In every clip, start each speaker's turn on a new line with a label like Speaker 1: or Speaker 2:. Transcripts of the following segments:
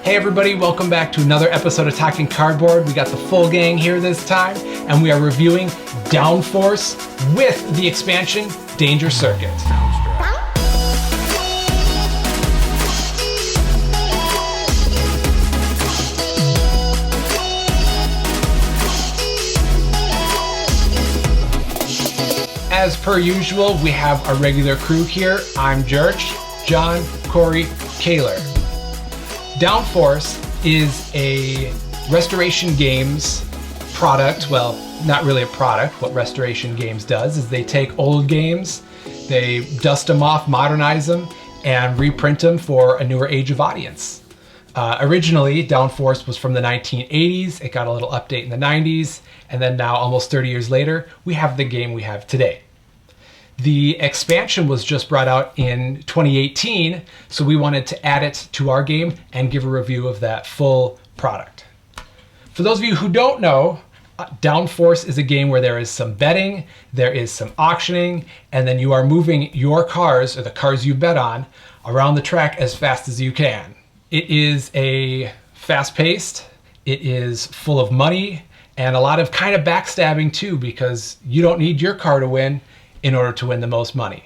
Speaker 1: Hey everybody, welcome back to another episode of Talking Cardboard. We got the full gang here this time, and we are reviewing Downforce with the expansion Danger Circuit. As per usual, we have our regular crew here. I'm George, John, Corey, Kaler. Downforce is a Restoration Games product. Well, not really a product. What Restoration Games does is they take old games, they dust them off, modernize them, and reprint them for a newer age of audience. Originally, Downforce was from the 1980s. It got a little update in the 90s, and then now, almost 30 years later, we have the game we have today. The expansion was just brought out in 2018, so we wanted to add it to our game and give a review of that full product. For those of you who don't know, Downforce is a game where there is some betting, there is some auctioning, and then you are moving your cars, or the cars you bet on, around the track as fast as you can. It is a fast-paced, it is full of money, and a lot of kind of backstabbing too, because you don't need your car to win in order to win the most money.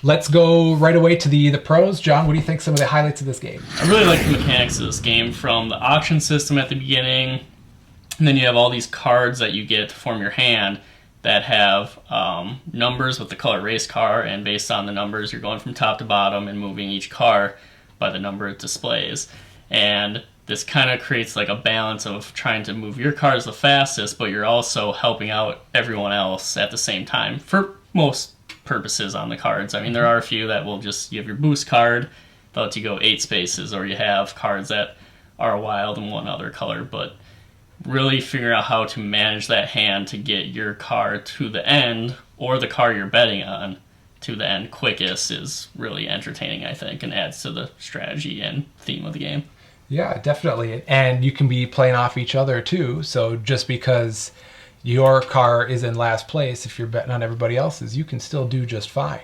Speaker 1: Let's go right away to the pros. John, what do you think some of the highlights of this game?
Speaker 2: I really like the mechanics of this game, from the auction system at the beginning, and then you have all these cards that you get to form your hand that have numbers with the color race car, and based on the numbers you're going from top to bottom and moving each car by the number it displays. And this kind of creates like a balance of trying to move your cars the fastest, but you're also helping out everyone else at the same time for most purposes on the cards. I mean, there are a few that will just, you have your boost card, they'll let you go 8 spaces, or you have cards that are wild in one other color, but really figuring out how to manage that hand to get your car to the end, or the car you're betting on to the end quickest, is really entertaining, I think, and adds to the strategy and theme of the game.
Speaker 1: Yeah, definitely. And you can be playing off each other too. So just because your car is in last place, if you're betting on everybody else's, you can still do just fine.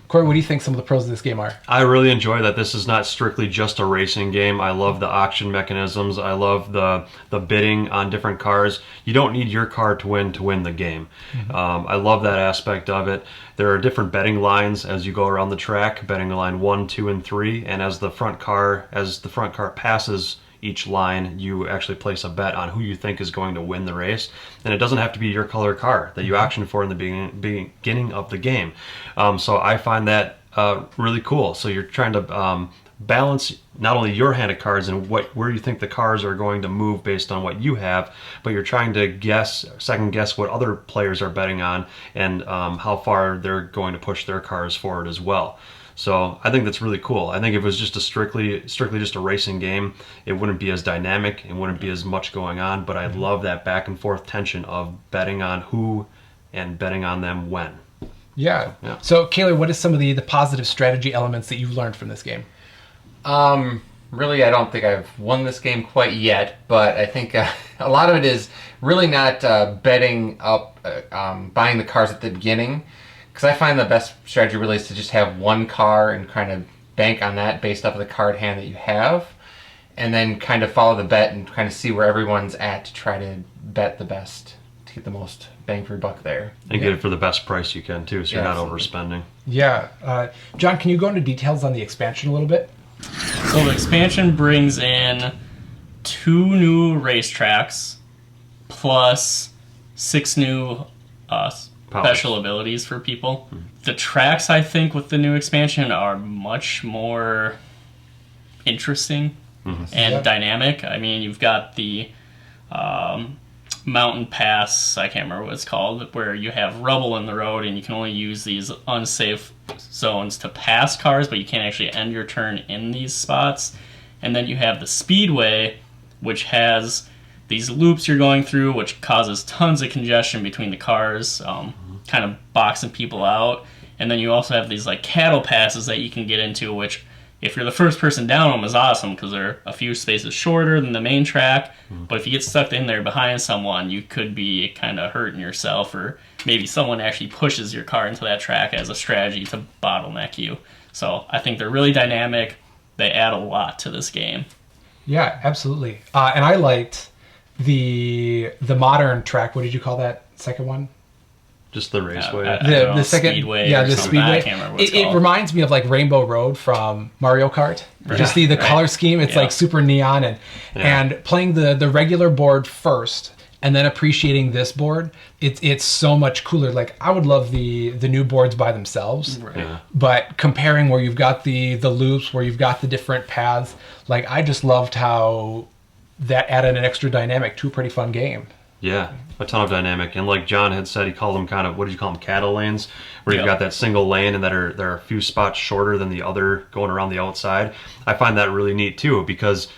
Speaker 1: Corey, what do you think some of the pros of this game are?
Speaker 3: I really enjoy that this is not strictly just a racing game. I love the auction mechanisms. I love the bidding on different cars. You don't need your car to win the game. I love that aspect of it. There are different betting lines as you go around the track, betting line 1, 2, and 3, and as the front car passes each line, you actually place a bet on who you think is going to win the race. And it doesn't have to be your color car that you auction for in the beginning of the game. So I find that really cool. So you're trying to balance not only your hand of cards and where you think the cars are going to move based on what you have, but you're trying to second guess what other players are betting on, and how far they're going to push their cars forward as well. So I think that's really cool. I think if it was just strictly just a racing game, it wouldn't be as dynamic, it wouldn't be as much going on, but I love that back and forth tension of betting on who and betting on them when.
Speaker 1: Yeah. So Kaler, what is some of the positive strategy elements that you've learned from this game?
Speaker 4: Really, I don't think I've won this game quite yet, but I think a lot of it is really not betting up, buying the cars at the beginning. Because I find the best strategy really is to just have one car and kind of bank on that based off of the card hand that you have, and then kind of follow the bet and kind of see where everyone's at to try to bet the best to get the most bang for your buck there.
Speaker 3: And get it for the best price you can too, so you're not overspending.
Speaker 1: Yeah. John, can you go into details on the expansion a little bit?
Speaker 2: So the expansion brings in 2 new racetracks plus 6 new special abilities for people. The tracks, I think, with the new expansion are much more interesting and dynamic. I mean, you've got the mountain pass, I can't remember what it's called, where you have rubble in the road and you can only use these unsafe zones to pass cars, but you can't actually end your turn in these spots. And then you have the speedway, which has these loops you're going through, which causes tons of congestion between the cars, kind of boxing people out. And then you also have these like cattle passes that you can get into, which if you're the first person down them is awesome because they're a few spaces shorter than the main track. But if you get stuck in there behind someone, you could be kind of hurting yourself, or maybe someone actually pushes your car into that track as a strategy to bottleneck you. So I think they're really dynamic. They add a lot to this game.
Speaker 1: Yeah, absolutely. And I liked the modern track. What did you call that second one?
Speaker 3: Just the raceway.
Speaker 2: I don't know,
Speaker 1: The second,
Speaker 2: Speedway
Speaker 1: yeah,
Speaker 2: or
Speaker 1: the
Speaker 2: something. I
Speaker 1: Speedway.
Speaker 2: can't remember what it's
Speaker 1: It
Speaker 2: called.
Speaker 1: reminds me of like Rainbow Road from Mario Kart. Just the
Speaker 2: Right.
Speaker 1: color scheme. It's
Speaker 2: Yeah.
Speaker 1: like super neon and playing the regular board first and then appreciating this board. It's so much cooler. Like I would love the new boards by themselves.
Speaker 2: Right.
Speaker 3: Yeah.
Speaker 1: But comparing where you've got the loops, where you've got the different paths, like I just loved how that added an extra dynamic to a pretty fun game.
Speaker 3: Yeah, a ton of dynamic. And like John had said, he called them kind of, what did you call them, cattle lanes, where you've
Speaker 2: Yep.
Speaker 3: got that single lane and there are a few spots shorter than the other going around the outside. I find that really neat too, because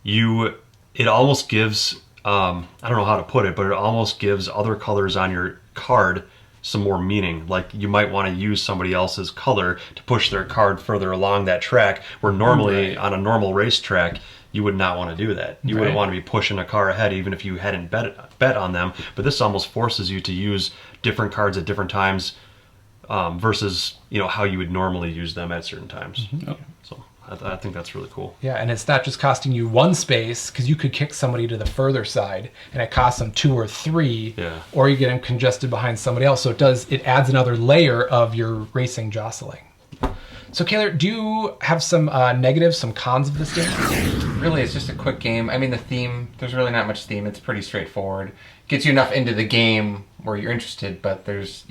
Speaker 3: it almost gives, I don't know how to put it, but it almost gives other colors on your card some more meaning. Like you might want to use somebody else's color to push their card further along that track, where normally on a normal racetrack, you would not want to do that. You wouldn't
Speaker 1: Right.
Speaker 3: want to be pushing a car ahead even if you hadn't bet on them. But this almost forces you to use different cards at different times versus how you would normally use them at certain times.
Speaker 2: Yep.
Speaker 3: So I think that's really cool.
Speaker 1: Yeah, and it's not just costing you one space, because you could kick somebody to the further side and it costs them 2 or 3,
Speaker 3: Yeah.
Speaker 1: or you get them congested behind somebody else. So it adds another layer of your racing jostling. So Kaylor, do you have some negatives, some cons of this game?
Speaker 4: Really, it's just a quick game. I mean, the theme, there's really not much theme. It's pretty straightforward. Gets you enough into the game where you're interested, but there's,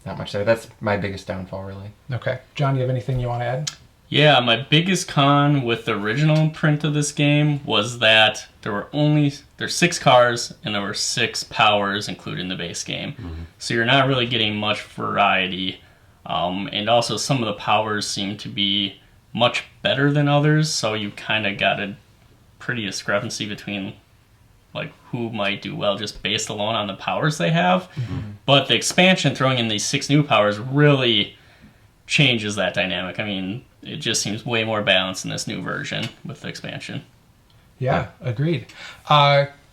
Speaker 4: not much there. That's my biggest downfall, really.
Speaker 1: Okay. John, do you have anything you want to add?
Speaker 2: Yeah, my biggest con with the original print of this game was that there's 6 cars and there were 6 powers included in the base game. So you're not really getting much variety. And also some of the powers seem to be much better than others, so you kind of got a pretty discrepancy between like who might do well just based alone on the powers they have. But the expansion throwing in these 6 new powers really changes that dynamic. I mean, it just seems way more balanced in this new version with the expansion.
Speaker 1: Yeah, agreed.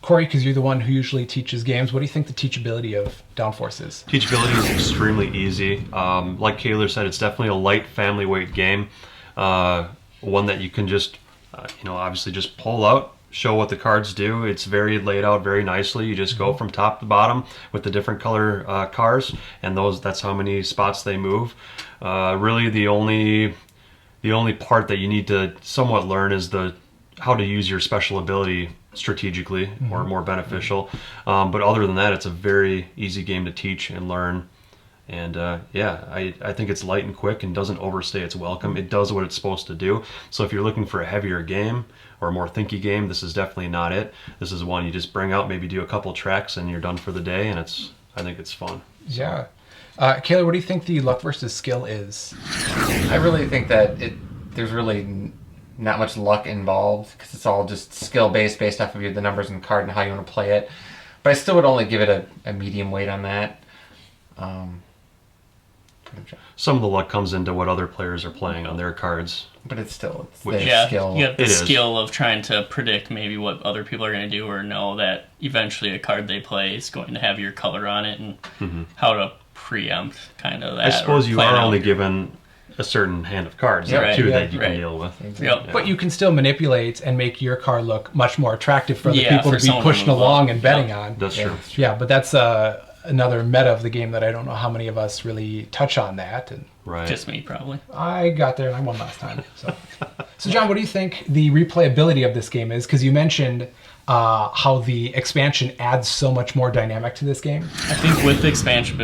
Speaker 1: Corey, because you're the one who usually teaches games, what do you think the teachability of Downforce is?
Speaker 3: Teachability is extremely easy. Like Kaylor said, it's definitely a light family weight game. One that you can just, obviously just pull out, show what the cards do. It's very laid out very nicely. You just go from top to bottom with the different color cars, and that's how many spots they move. Really, the only part that you need to somewhat learn is how to use your special ability strategically or more beneficial. But other than that, it's a very easy game to teach and learn. And I think it's light and quick and doesn't overstay its welcome. It does what it's supposed to do. So if you're looking for a heavier game or a more thinky game, this is definitely not it. This is one you just bring out, maybe do a couple tracks, and you're done for the day. And I think it's fun.
Speaker 1: Yeah. Kaylor, what do you think the luck versus skill is?
Speaker 4: I really think that there's really not much luck involved, because it's all just skill-based, based off of the numbers in the card and how you want to play it. But I still would only give it a medium weight on that.
Speaker 3: Some of the luck comes into what other players are playing on their cards.
Speaker 4: But it's their
Speaker 2: Yeah,
Speaker 4: skill.
Speaker 2: you got the
Speaker 3: It is.
Speaker 2: skill of trying to predict maybe what other people are going to do, or know that eventually a card they play is going to have your color on it, and how to preempt kind of that.
Speaker 3: I suppose
Speaker 2: or
Speaker 3: you
Speaker 2: plan
Speaker 3: are
Speaker 2: out
Speaker 3: only
Speaker 2: your-
Speaker 3: given a certain hand of cards
Speaker 2: Yeah, right,
Speaker 3: too
Speaker 1: yeah,
Speaker 3: that you can
Speaker 2: right.
Speaker 3: deal with.
Speaker 2: Yep.
Speaker 1: But you can still manipulate and make your car look much more attractive for other
Speaker 2: Yeah,
Speaker 1: people
Speaker 2: for
Speaker 1: to be
Speaker 2: someone to
Speaker 1: pushing
Speaker 2: move
Speaker 1: along
Speaker 2: up.
Speaker 1: and betting
Speaker 2: Yeah.
Speaker 1: on.
Speaker 3: That's
Speaker 4: Yeah.
Speaker 3: true.
Speaker 1: Yeah, but that's another meta of the game that I don't know how many of us really touch on that. And
Speaker 3: Right.
Speaker 2: Just me, probably.
Speaker 1: I got there and I won last time. So John, what do you think the replayability of this game is? Because you mentioned how the expansion adds so much more dynamic to this game.
Speaker 2: I think with the expansion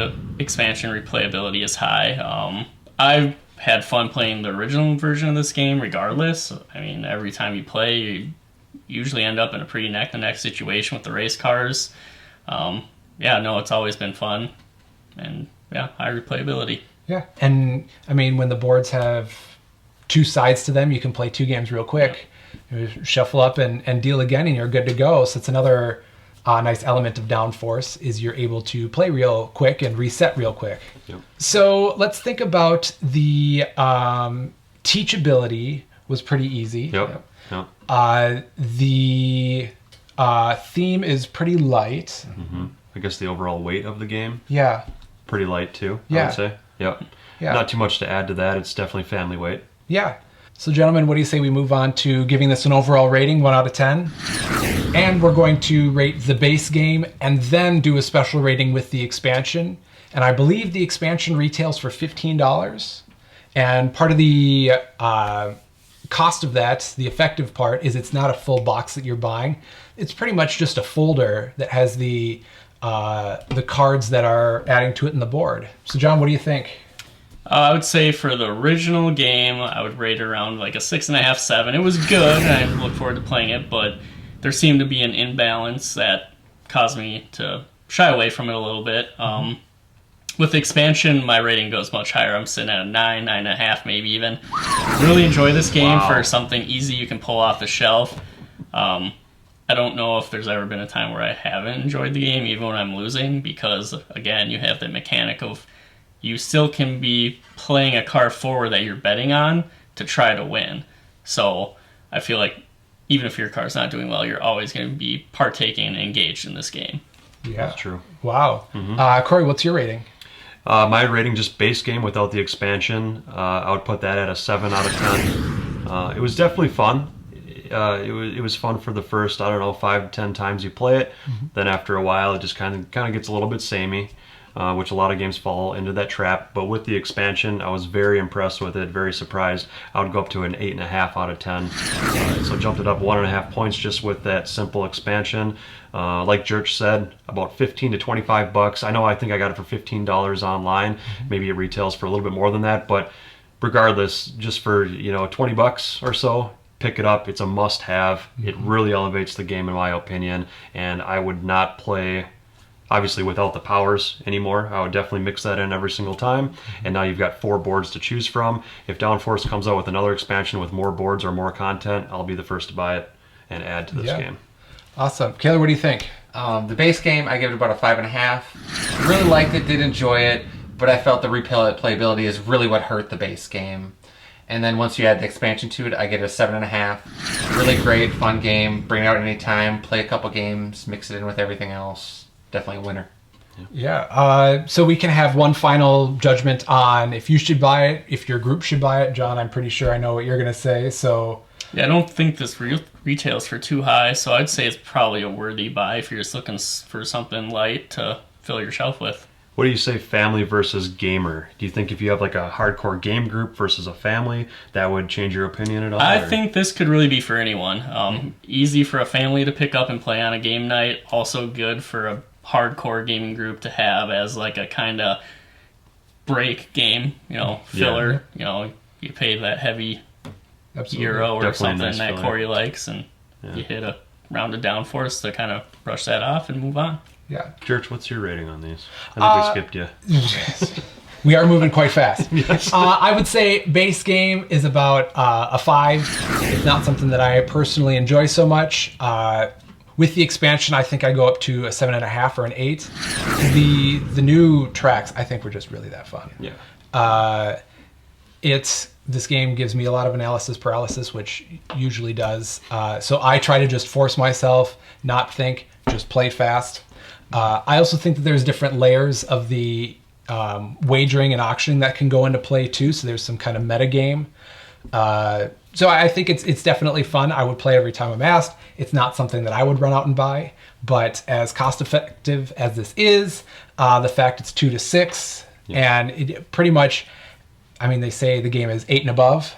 Speaker 2: replayability is high. I've had fun playing the original version of this game regardless. I mean, every time you play, you usually end up in a pretty neck-to-neck situation with the race cars. It's always been fun. And high replayability.
Speaker 1: Yeah, and I mean, when the boards have 2 sides to them, you can play 2 games real quick. You shuffle up and deal again, and you're good to go. So it's another nice element of Downforce is you're able to play real quick and reset real quick.
Speaker 3: Yep.
Speaker 1: So let's think about the teachability was pretty easy.
Speaker 3: Yep. Yep.
Speaker 1: The theme is pretty light.
Speaker 3: I guess the overall weight of the game,
Speaker 1: Yeah.
Speaker 3: pretty light too, I
Speaker 1: Yeah.
Speaker 3: would say. Yep.
Speaker 1: Yeah.
Speaker 3: Not too much to add to that. It's definitely family weight.
Speaker 1: Yeah. So gentlemen, what do you say we move on to giving this an overall rating, 1 out of 10? And we're going to rate the base game and then do a special rating with the expansion. And I believe the expansion retails for $15. And part of the cost of that, the effective part, is it's not a full box that you're buying. It's pretty much just a folder that has the cards that are adding to it in the board. So John, what do you think?
Speaker 2: I would say for the original game, I would rate it around like a 6.5, 7. It was good, and I look forward to playing it, but there seemed to be an imbalance that caused me to shy away from it a little bit. With the expansion, my rating goes much higher. I'm sitting at a 9, 9.5, maybe even. Really enjoy this game for something easy you can pull off the shelf. I don't know if there's ever been a time where I haven't enjoyed the game, even when I'm losing, because, again, you have the mechanic of you still can be playing a card forward that you're betting on to try to win. So I feel like even if your card's not doing well, you're always going to be partaking and engaged in this game.
Speaker 1: Yeah,
Speaker 3: That's true.
Speaker 1: Wow. Corey, what's your rating?
Speaker 3: My rating, just base game without the expansion, I would put that at a 7 out of 10. It was definitely fun. It was fun for the first, 5 to 10 times you play it. Then after a while, it just kind of gets a little bit samey, which a lot of games fall into that trap. But with the expansion, I was very impressed with it, very surprised. I would go up to an 8.5 out of 10. So jumped it up 1.5 points just with that simple expansion. Like Church said, about $15 to $25. I think I got it for $15 online. Maybe it retails for a little bit more than that, but regardless, just for $20 or so, pick it up. It's a must-have. It really elevates the game, in my opinion, and I would not play, obviously, without the powers anymore. I would definitely mix that in every single time, and now you've got 4 boards to choose from. If Downforce comes out with another expansion with more boards or more content, I'll be the first to buy it and add to this game.
Speaker 1: Awesome. Kayla, what do you think?
Speaker 4: The base game, I give it about a 5.5. Really liked it, did enjoy it, but I felt the replayability is really what hurt the base game. And then once you add the expansion to it, I give it a 7.5. Really great, fun game. Bring it out anytime, play a couple games, mix it in with everything else. Definitely a winner.
Speaker 1: Yeah. So we can have one final judgment on if you should buy it, if your group should buy it. John, I'm pretty sure I know what you're going to say. So
Speaker 2: yeah, I don't think this retails for too high, so I'd say it's probably a worthy buy if you're just looking for something light to fill your shelf with.
Speaker 3: What do you say, family versus gamer? Do you think if you have like a hardcore game group versus a family, that would change your opinion at all?
Speaker 2: I think this could really be for anyone. Easy for a family to pick up and play on a game night. Also good for a hardcore gaming group to have as like a kind of break game, filler. You pay that heavy euro or
Speaker 3: Definitely
Speaker 2: something
Speaker 3: nice
Speaker 2: that
Speaker 3: filler.
Speaker 2: Corey likes, and you hit a round of Downforce to kind of brush that off and move on.
Speaker 1: Yeah.
Speaker 3: Church, what's your rating on these? I think we skipped you.
Speaker 1: We are moving quite fast. I would say base game is about a 5. It's not something that I personally enjoy so much. With the expansion, I think I go up to a 7.5 or an 8. The new tracks, I think, were just really that fun.
Speaker 3: Yeah.
Speaker 1: This game gives me a lot of analysis paralysis, which usually does. So I try to just force myself, not think, just play fast. I also think that there's different layers of the wagering and auctioning that can go into play too. So there's some kind of meta game. So I think it's definitely fun. I would play every time I'm asked. It's not something that I would run out and buy, but as cost effective as this is, the fact it's 2 to 6, and it pretty much, they say the game is 8 and above.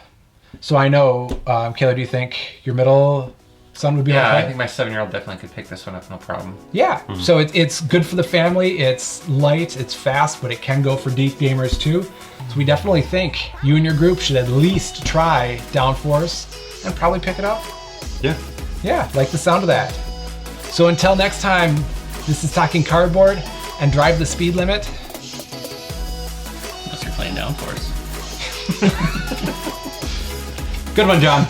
Speaker 1: So I know, Kayla, do you think your middle son would be okay?
Speaker 4: I think my 7-year-old definitely could pick this one up, no problem.
Speaker 1: Yeah, so it's good for the family. It's light, it's fast, but it can go for deep gamers too. So we definitely think you and your group should at least try Downforce and probably pick it up.
Speaker 3: Yeah.
Speaker 1: Yeah, like the sound of that. So until next time, this is Talking Cardboard, and drive the speed limit.
Speaker 2: Unless you're playing Downforce.
Speaker 1: Good one, John.